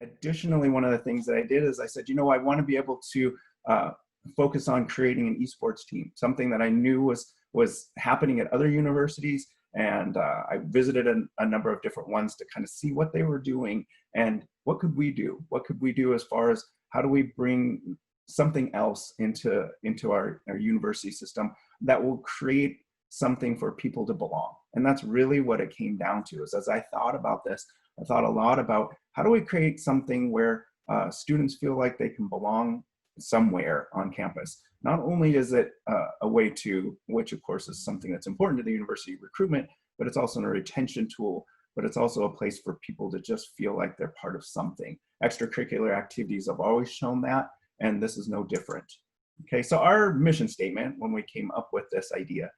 Additionally, one of the things that I did is I said, you know, I want to be able to focus on creating an esports team, something that I knew was happening at other universities. And I visited a number of different ones to kind of see what they were doing and what could we do? What could we do as far as how do we bring something else into our university system that will create something for people to belong? And that's really what it came down to. Is as I thought about this, I thought a lot about how do we create something where students feel like they can belong somewhere on campus. Not only is it a way to, which of course is something that's important to the university recruitment, but it's also a retention tool, but it's also a place for people to just feel like they're part of something. Extracurricular activities have always shown that, and this is no different. Okay, so our mission statement when we came up with this idea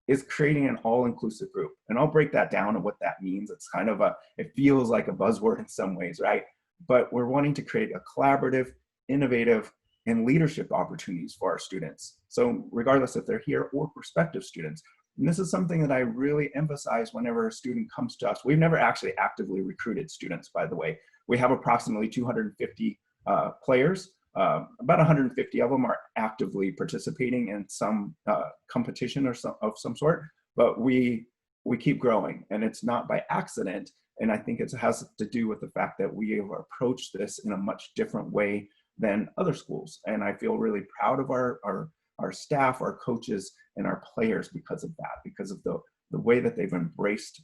is creating an all-inclusive group. And I'll break that down and what that means. It's kind of it feels like a buzzword in some ways, right? But we're wanting to create a collaborative, innovative, and leadership opportunities for our students. So regardless if they're here or prospective students. And this is something that I really emphasize whenever a student comes to us. We've never actually actively recruited students, by the way. We have approximately 250 players. About 150 of them are actively participating in some competition or of some sort, but we keep growing, and it's not by accident. And I think it has to do with the fact that we have approached this in a much different way than other schools. And I feel really proud of our staff, our coaches, and our players because of that, because of the way that they've embraced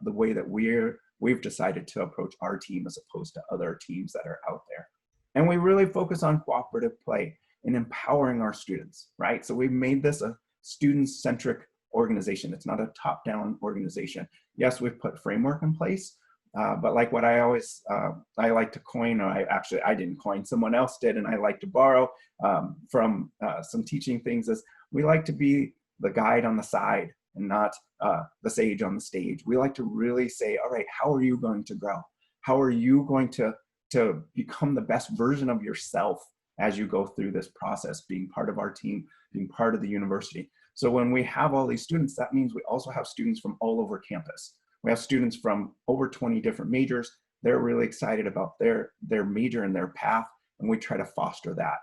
the way that we've decided to approach our team as opposed to other teams that are out there. And we really focus on cooperative play and empowering our students, right? So we've made this a student-centric organization. It's not a top-down organization. Yes, we've put framework in place, but like what I always, I like to coin, or I didn't coin, someone else did, and I like to borrow from some teaching things, is we like to be the guide on the side and not the sage on the stage. We like to really say, all right, how are you going to grow? How are you going to become the best version of yourself as you go through this process, being part of our team, being part of the university? So when we have all these students, that means we also have students from all over campus. We have students from over 20 different majors. They're really excited about their major and their path, and we try to foster that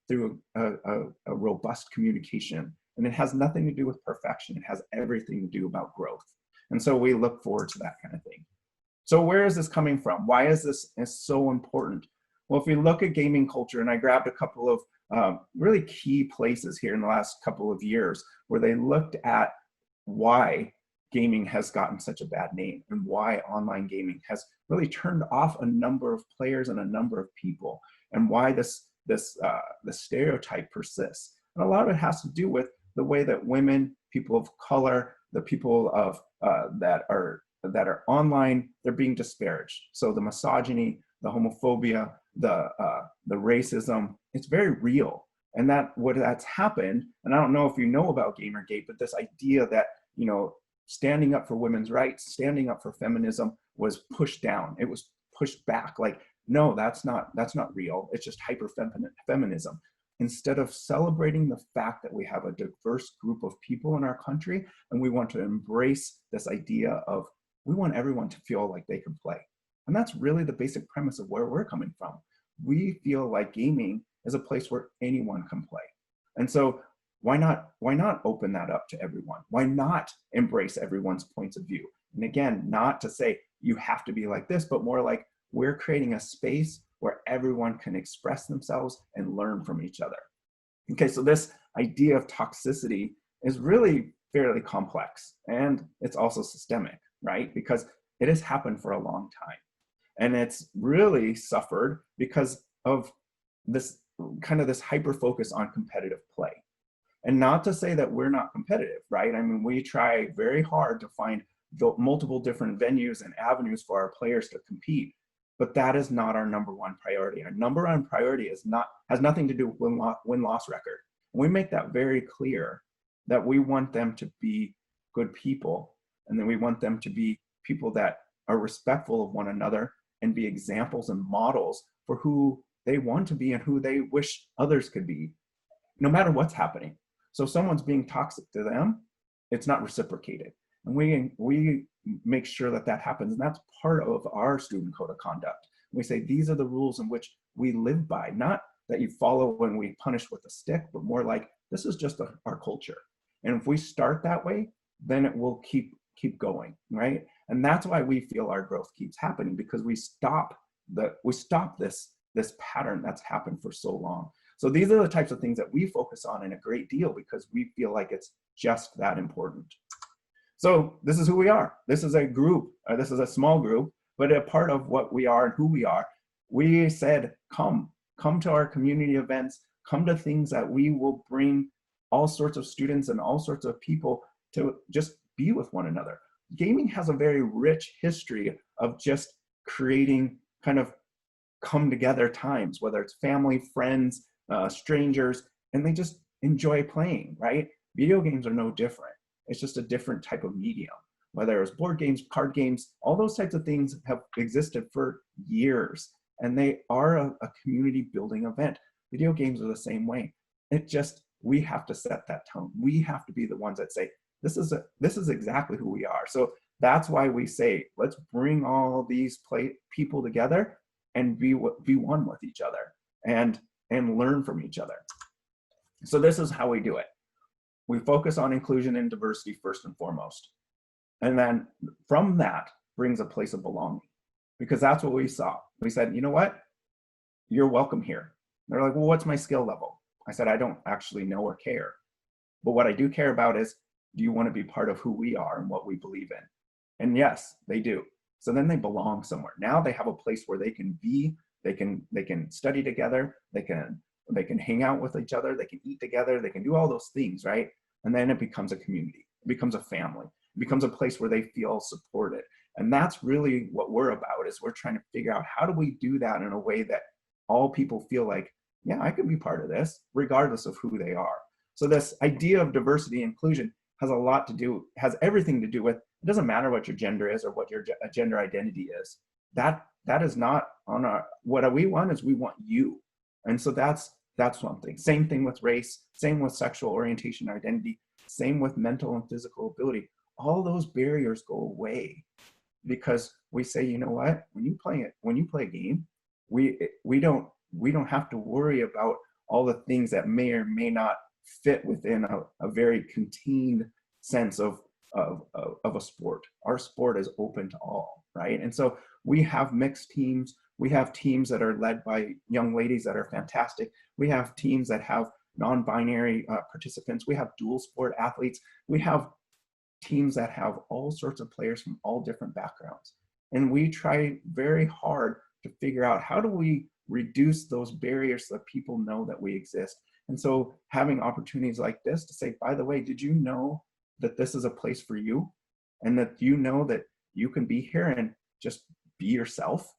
through a robust communication. And it has nothing to do with perfection. It has everything to do about growth. And so we look forward to that kind of thing. So where is this coming from? Why is this so important? Well, if we look at gaming culture, and I grabbed a couple of really key places here in the last couple of years where they looked at why gaming has gotten such a bad name and why online gaming has really turned off a number of players and a number of people, and why the stereotype persists. And a lot of it has to do with the way that women, people of color, the people of that are online, they're being disparaged. So the misogyny, the homophobia, the racism, it's very real. And that's happened, and I don't know if you know about Gamergate, but this idea that, you know, standing up for women's rights, standing up for feminism was pushed down. It was pushed back. Like, no, that's not real. It's just hyper-feminism. Instead of celebrating the fact that we have a diverse group of people in our country, and we want to embrace this idea of, we want everyone to feel like they can play. And that's really the basic premise of where we're coming from. We feel like gaming is a place where anyone can play. And so why not open that up to everyone? Why not embrace everyone's points of view? And again, not to say you have to be like this, but more like we're creating a space where everyone can express themselves and learn from each other. Okay, so this idea of toxicity is really fairly complex, and it's also systemic, right? Because it has happened for a long time. And it's really suffered because of this kind of this hyper focus on competitive play. And not to say that we're not competitive, right? I mean, we try very hard to find multiple different venues and avenues for our players to compete, but that is not our number one priority. Our number one priority has nothing to do with win-loss record. And we make that very clear, that we want them to be good people, and then we want them to be people that are respectful of one another and be examples and models for who they want to be and who they wish others could be, no matter what's happening. So if someone's being toxic to them, it's not reciprocated. And we make sure that that happens. And that's part of our student code of conduct. We say, these are the rules in which we live by, not that you follow when we punish with a stick, but more like, this is just our culture. And if we start that way, then it will keep going, right? And that's why we feel our growth keeps happening, because we stop this pattern that's happened for so long. So these are the types of things that we focus on in a great deal, because we feel like it's just that important. So this is who we are. This is a group, this is a small group, but a part of what we are and who we are. We said, come to our community events, come to things that we will bring all sorts of students and all sorts of people to just be with one another. Gaming has a very rich history of just creating kind of come together times, whether it's family, friends, strangers, and they just enjoy playing, right? Video games are no different. It's just a different type of medium. Whether it's board games, card games, all those types of things have existed for years, and they are a community building event. Video games are the same way. It just, we have to set that tone. We have to be the ones that say, this is exactly who we are. So that's why we say, let's bring all these people together and be one with each other and learn from each other. So this is how we do it. We focus on inclusion and diversity first and foremost. And then from that brings a place of belonging, because that's what we saw. We said, you know what? You're welcome here. They're like, well, what's my skill level? I said, I don't actually know or care. But what I do care about is, do you want to be part of who we are and what we believe in? And yes, they do. So then they belong somewhere. Now they have a place where they can be, they can study together, they can hang out with each other, they can eat together, they can do all those things, right? And then it becomes a community, it becomes a family, it becomes a place where they feel supported. And that's really what we're about, is we're trying to figure out, how do we do that in a way that all people feel like, yeah, I could be part of this, regardless of who they are. So this idea of diversity and inclusion has everything to do with, it doesn't matter what your gender is or what your gender identity is. That is not on our, what we want is, we want you. And so that's one thing. Same thing with race, same with sexual orientation, identity, same with mental and physical ability. All those barriers go away, because we say, you know what, when you play a game, we don't have to worry about all the things that may or may not fit within a very contained sense of a sport. Our sport is open to all, right? And so we have mixed teams. We have teams that are led by young ladies that are fantastic. We have teams that have non-binary participants. We have dual sport athletes. We have teams that have all sorts of players from all different backgrounds. And we try very hard to figure out, how do we reduce those barriers so that people know that we exist? And so having opportunities like this to say, by the way, did you know that this is a place for you? And that you know that you can be here and just be yourself?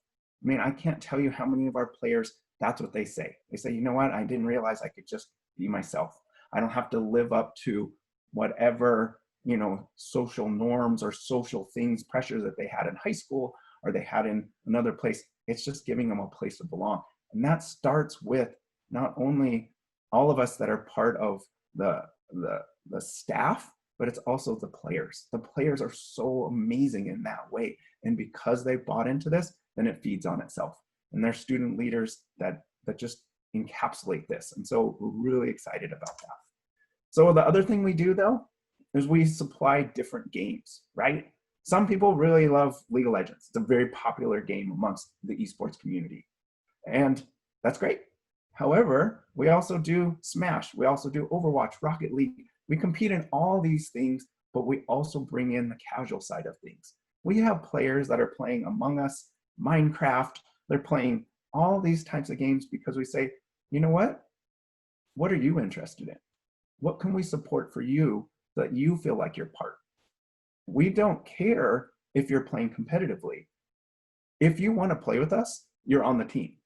I mean, I can't tell you how many of our players, that's what they say. They say, you know what, I didn't realize I could just be myself. I don't have to live up to whatever, you know, social norms or social things, pressures that they had in high school or they had in another place. It's just giving them a place to belong. And that starts with not only all of us that are part of the staff, but it's also the players. The players are so amazing in that way. And because they bought into this, then it feeds on itself. And they're student leaders that just encapsulate this. And so we're really excited about that. So the other thing we do, though, is we supply different games, right? Some people really love League of Legends. It's a very popular game amongst the esports community. And that's great. However, we also do Smash. We also do Overwatch, Rocket League. We compete in all these things, but we also bring in the casual side of things. We have players that are playing Among Us, Minecraft. They're playing all these types of games because we say, you know what? What are you interested in? What can we support for you so that you feel like you're part? We don't care if you're playing competitively. If you want to play with us, you're on the team.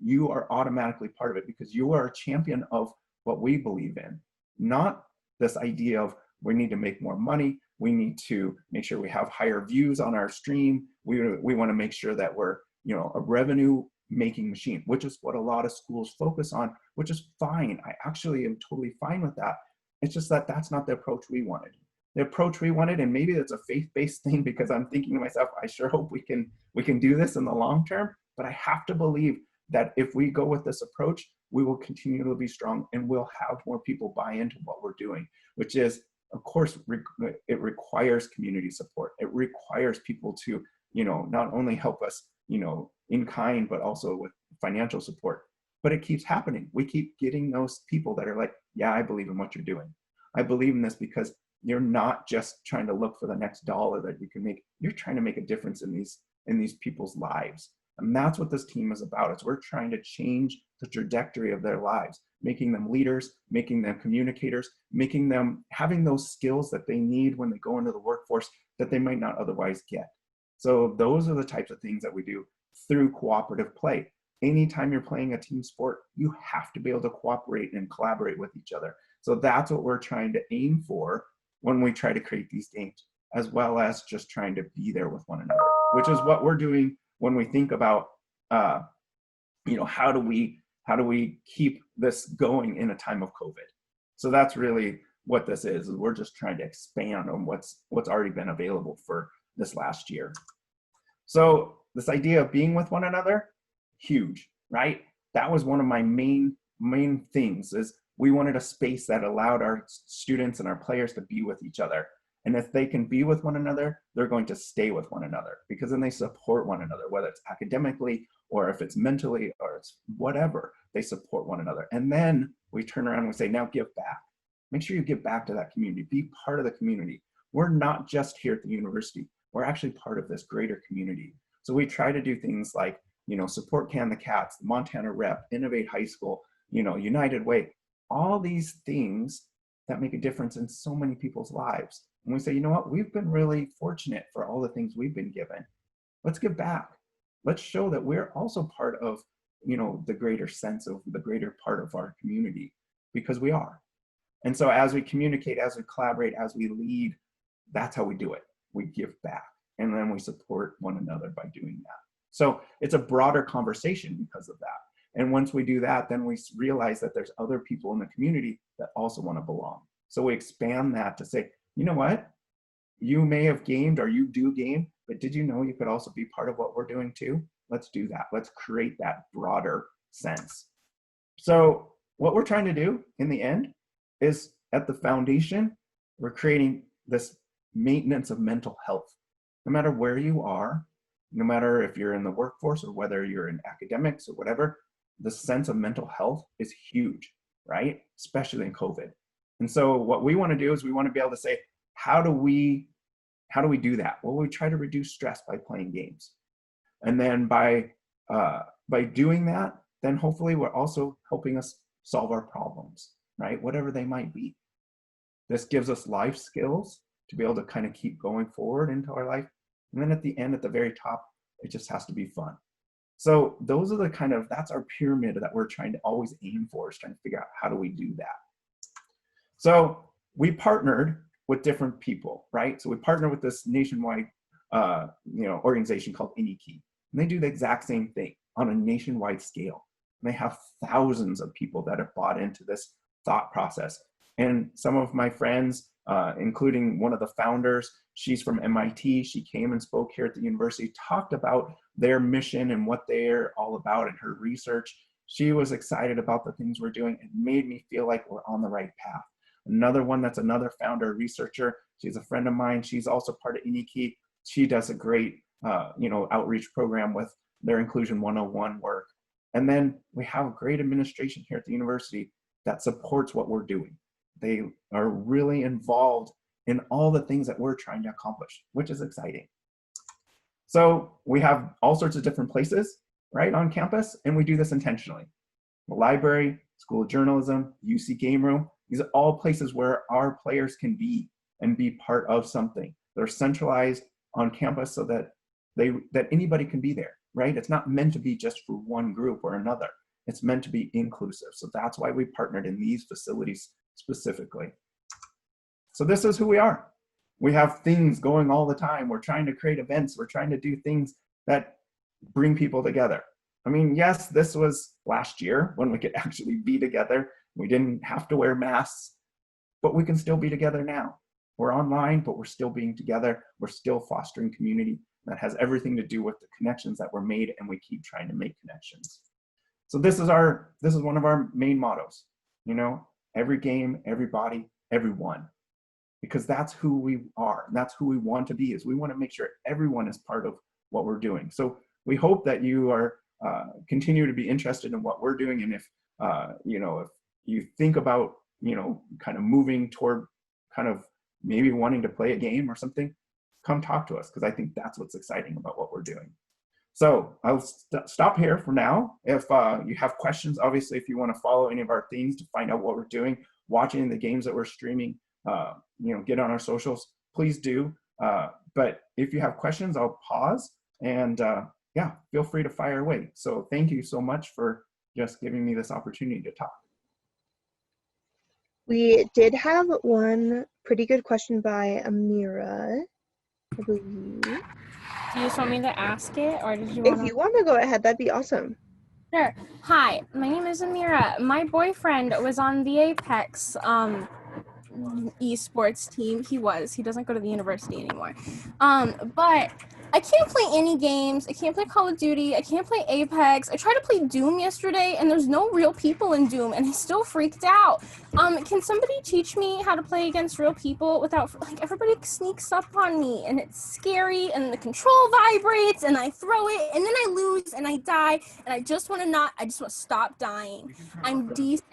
You are automatically part of it because you are a champion of what we believe in, not this idea of we need to make more money. We need to make sure we have higher views on our stream. We want to make sure that we're, you know, a revenue making machine, which is what a lot of schools focus on, which is fine. I actually am totally fine with that. It's just that that's not the approach we wanted. The approach we wanted, and maybe it's a faith-based thing because I'm thinking to myself, I sure hope we can do this in the long term. But I have to believe that if we go with this approach, we will continue to be strong and we'll have more people buy into what we're doing, which is, of course, it requires community support. It requires people to, not only help us, in kind, but also with financial support. But it keeps happening. We keep getting those people that are like, yeah, I believe in what you're doing. I believe in this because you're not just trying to look for the next dollar that you can make. You're trying to make a difference in these people's lives. And that's what this team is about. Is we're trying to change the trajectory of their lives, making them leaders, making them communicators, making them having those skills that they need when they go into the workforce that they might not otherwise get. So those are the types of things that we do through cooperative play. Anytime you're playing a team sport, you have to be able to cooperate and collaborate with each other. So that's what we're trying to aim for when we try to create these games, as well as just trying to be there with one another, which is what we're doing when we think about, how do we keep this going in a time of COVID? So that's really what this is we're just trying to expand on what's already been available for this last year. So this idea of being with one another, huge, right? That was one of my main things, is we wanted a space that allowed our students and our players to be with each other. And if they can be with one another, they're going to stay with one another, because then they support one another, whether it's academically or if it's mentally or it's whatever, they support one another. And then we turn around and we say, now give back. Make sure you give back to that community, be part of the community. We're not just here at the university, we're actually part of this greater community. So we try to do things like, support Can the Cats, the Montana Rep, Innovate High School, United Way, all these things that make a difference in so many people's lives. And we say, you know what, we've been really fortunate for all the things we've been given. Let's give back. Let's show that we're also part of, the greater sense of the greater part of our community, because we are. And so as we communicate, as we collaborate, as we lead, that's how we do it. We give back, and then we support one another by doing that. So it's a broader conversation because of that. And once we do that, then we realize that there's other people in the community that also want to belong. So we expand that to say, you know what? You may have gamed or you do game, but did you know you could also be part of what we're doing too? Let's do that. Let's create that broader sense. So what we're trying to do in the end is, at the foundation, we're creating this maintenance of mental health. No matter where you are, no matter if you're in the workforce or whether you're in academics or whatever, the sense of mental health is huge, right? Especially in COVID. And so what we want to do is we want to be able to say, how do we do that? Well, we try to reduce stress by playing games. And then by doing that, then hopefully we're also helping us solve our problems, right? Whatever they might be. This gives us life skills to be able to kind of keep going forward into our life. And then at the end, at the very top, it just has to be fun. So those are that's our pyramid that we're trying to always aim for, is trying to figure out how do we do that. So we partnered with different people, right? So we partnered with this nationwide organization called INIKI. And they do the exact same thing on a nationwide scale. And they have thousands of people that have bought into this thought process. And some of my friends, including one of the founders, she's from MIT. She came and spoke here at the university, talked about their mission and what they're all about in her research. She was excited about the things we're doing. It made me feel like we're on the right path. Another one that's another founder, researcher, she's a friend of mine. She's also part of INIKI. She does a great outreach program with their Inclusion 101 work. And then we have a great administration here at the university that supports what we're doing. They are really involved in all the things that we're trying to accomplish, which is exciting. So we have all sorts of different places, right, on campus, and we do this intentionally. The library, School of Journalism, UC Game Room, these are all places where our players can be and be part of something. They're centralized on campus so that anybody can be there, right? It's not meant to be just for one group or another. It's meant to be inclusive. So that's why we partnered in these facilities specifically. So this is who we are. We have things going all the time. We're trying to create events. We're trying to do things that bring people together. I mean, yes, this was last year when we could actually be together. We didn't have to wear masks, but we can still be together now. We're online, but we're still being together. We're still fostering community. that has everything to do with the connections that were made, and we keep trying to make connections. So this is one of our main mottos, you know, every game, everybody, everyone, because that's who we are. And that's who we want to be, is we want to make sure everyone is part of what we're doing. So we hope that you are continue to be interested in what we're doing. And if, you know, if you think about, you know, kind of moving toward kind of maybe wanting to play a game or something, come talk to us, because I think that's what's exciting about what we're doing. So I'll stop here for now. If you have questions, obviously, if you want to follow any of our things to find out what we're doing, watching the games that we're streaming, you know, get on our socials, please do. But if you have questions, I'll pause, and yeah, feel free to fire away. So thank you so much for just giving me this opportunity to talk. We did have one pretty good question by Amira, I believe. Do you just want me to ask it, or did you want to? If you want to go ahead, that'd be awesome. Sure. Hi, my name is Amira. My boyfriend was on the Apex esports team. He doesn't go to the university anymore. But I can't play any games. I can't play Call of Duty. I can't play Apex. I tried to play Doom yesterday, and there's no real people in Doom, and I still freaked out. Can somebody teach me how to play against real people without, like, everybody sneaks up on me, and it's scary, and the control vibrates, and I throw it, and then I lose, and I die, and I just want to stop dying. I'm decent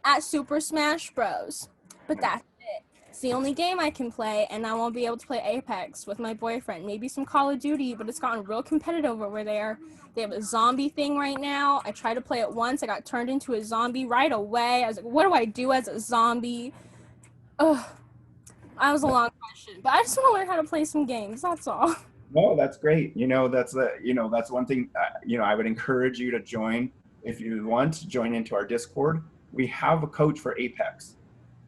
at Super Smash Bros. But that's it. It's the only game I can play, and I won't be able to play Apex with my boyfriend. Maybe some Call of Duty, but it's gotten real competitive over there. They have a zombie thing right now. I tried to play it once. I got turned into a zombie right away. I was like, what do I do as a zombie? Ugh. That was a long question, but I just want to learn how to play some games. That's all. No, that's great. You know, that's one thing, you know, I would encourage you to join. If you want to join into our Discord, we have a coach for Apex.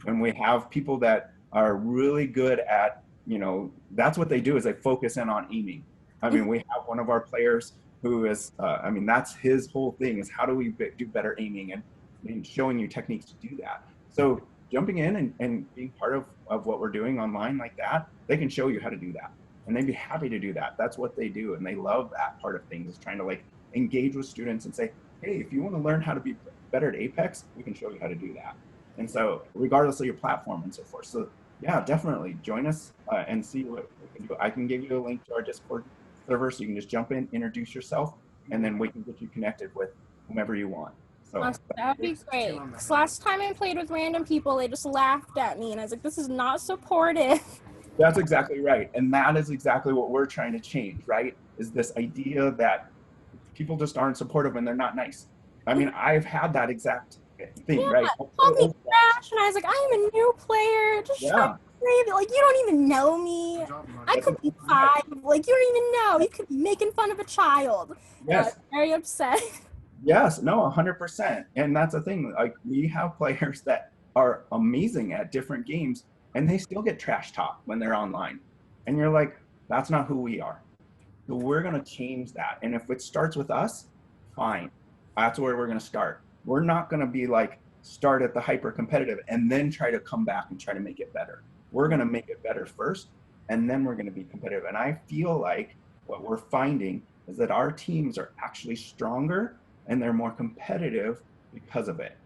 And we have people that are really good at, you know, that's what they do, is they focus in on aiming. I mean, we have one of our players who is, I mean, that's his whole thing, is how do we do better aiming, and showing you techniques to do that. So jumping in and being part of what we're doing online like that, they can show you how to do that. And they'd be happy to do that. That's what they do. And they love that part of things, is trying to, like, engage with students and say, hey, if you want to learn how to be better at Apex, we can show you how to do that. And so regardless of your platform and so forth. So yeah, definitely join us and see what we can do. I can give you a link to our Discord server, so you can just jump in, introduce yourself, and then we can get you connected with whomever you want. So that would be great. Because last time I played with random people, they just laughed at me, and I was like, this is not supportive. That's exactly right. And that is exactly what we're trying to change, right? Is this idea that people just aren't supportive and they're not nice. I mean, I've had that exact thing, yeah, right? Called me trash, and I was like, I am a new player. Just try to play. Like, you don't even know me. I could be 5. Like, you don't even know. You could be making fun of a child. Yes. I was very upset. Yes, no, 100%. And that's the thing. Like, we have players that are amazing at different games, and they still get trash talk when they're online. And you're like, that's not who we are. So we're going to change that. And if it starts with us, fine. That's where we're going to start. We're not going to be like, start at the hyper competitive and then try to come back and try to make it better. We're going to make it better first, and then we're going to be competitive. And I feel like what we're finding is that our teams are actually stronger and they're more competitive because of it,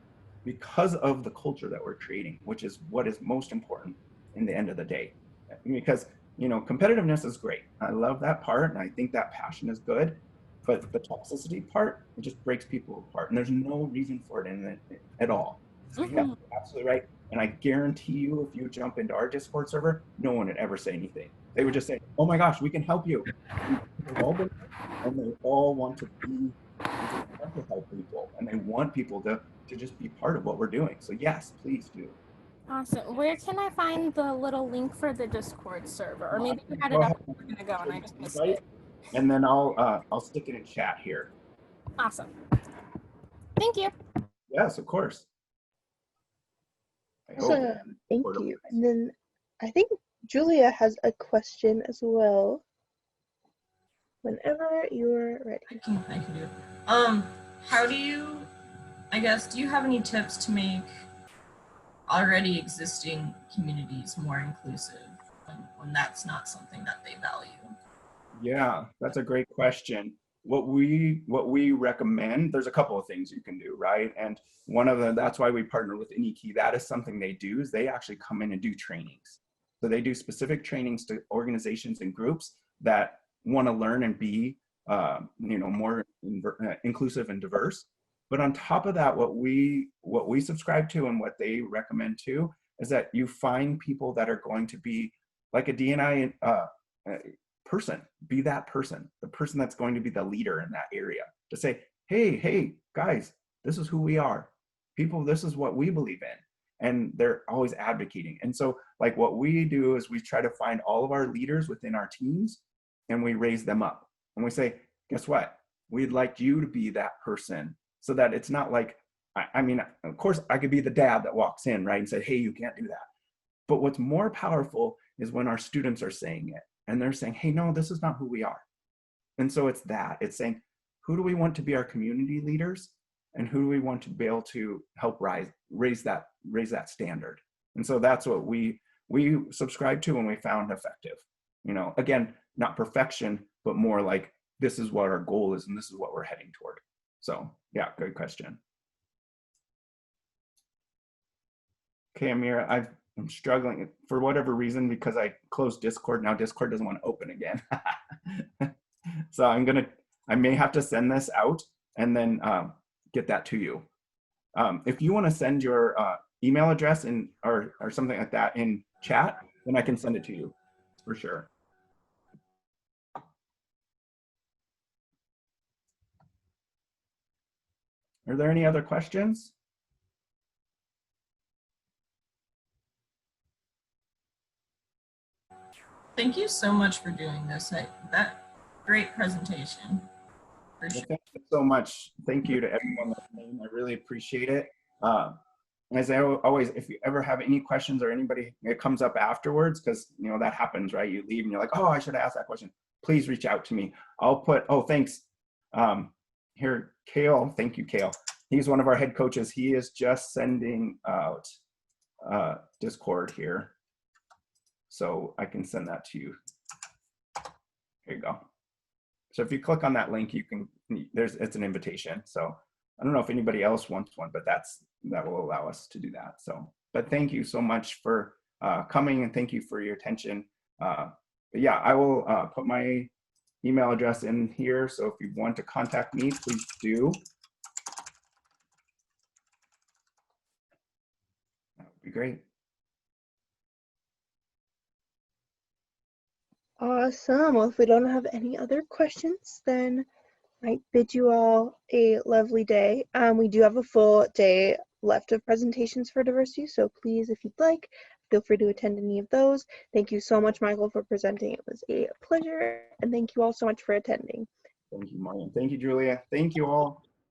because of the culture that we're creating, which is what is most important in the end of the day. Because, you know, competitiveness is great. I love that part, and I think that passion is good. But the toxicity part, it just breaks people apart, and there's no reason for it in it at all. So yeah, you're absolutely right. And I guarantee you, if you jump into our Discord server, no one would ever say anything. They would just say, "Oh my gosh, we can help you." And they all want to help people, and they want people to just be part of what we're doing. So yes, please do. Awesome. Where can I find the little link for the Discord server? Or maybe you had it up a second ago and I just missed it. And then I'll stick it in chat here. Awesome. Thank you. Yes, of course. Awesome. Thank you. And then I think Julia has a question as well. Whenever you're ready. I can do it. How do you, I guess, do you have any tips to make already existing communities more inclusive when that's not something that they value? Yeah, that's a great question. What we recommend, there's a couple of things you can do, right? And one of them, that's why we partner with Iniki. That is something they do, is they actually come in and do trainings. So they do specific trainings to organizations and groups that want to learn and be more inclusive and diverse. But on top of that, what we subscribe to and what they recommend too is that you find people that are going to be like a DNI person, be that person, the person that's going to be the leader in that area, to say, hey guys, this is who we are, people, this is what we believe in. And they're always advocating. And so like what we do is we try to find all of our leaders within our teams and we raise them up and we say, guess what, we'd like you to be that person, so that it's not like, I mean, of course I could be the dad that walks in, right, and said, hey, you can't do that. But what's more powerful is when our students are saying it and they're saying, hey, no, this is not who we are. And so it's saying, who do we want to be our community leaders, and who do we want to be able to help raise that standard? And so that's what we subscribe to and we found effective. Again, not perfection, but more like, this is what our goal is and this is what we're heading toward. So yeah, good question. Okay, Amira, I'm struggling for whatever reason because I closed Discord. Now Discord doesn't want to open again. So I may have to send this out and then get that to you. If you want to send your email address or something like that in chat, then I can send it to you for sure. Are there any other questions? Thank you so much for doing this. That great presentation. For sure. Well, thank you so much. Thank you to everyone listening. I really appreciate it. As I always, if you ever have any questions or anybody it comes up afterwards, because that happens, right? You leave and you're like, oh, I should have asked that question. Please reach out to me. I'll put, oh, thanks. Here, Kale, thank you, Kale. He's one of our head coaches. He is just sending out Discord here. So I can send that to you. Here you go. So if you click on that link, you can, it's an invitation. So I don't know if anybody else wants one, but that will allow us to do that. So, but thank you so much for coming, and thank you for your attention. But yeah, I will put my email address in here. So if you want to contact me, please do. That would be great. Awesome. Well, if we don't have any other questions, then I bid you all a lovely day. We do have a full day left of presentations for DiverseU, so please, if you'd like, feel free to attend any of those. Thank you so much, Michael, for presenting. It was a pleasure, and thank you all so much for attending. Thank you, Marian. Thank you, Julia. Thank you all.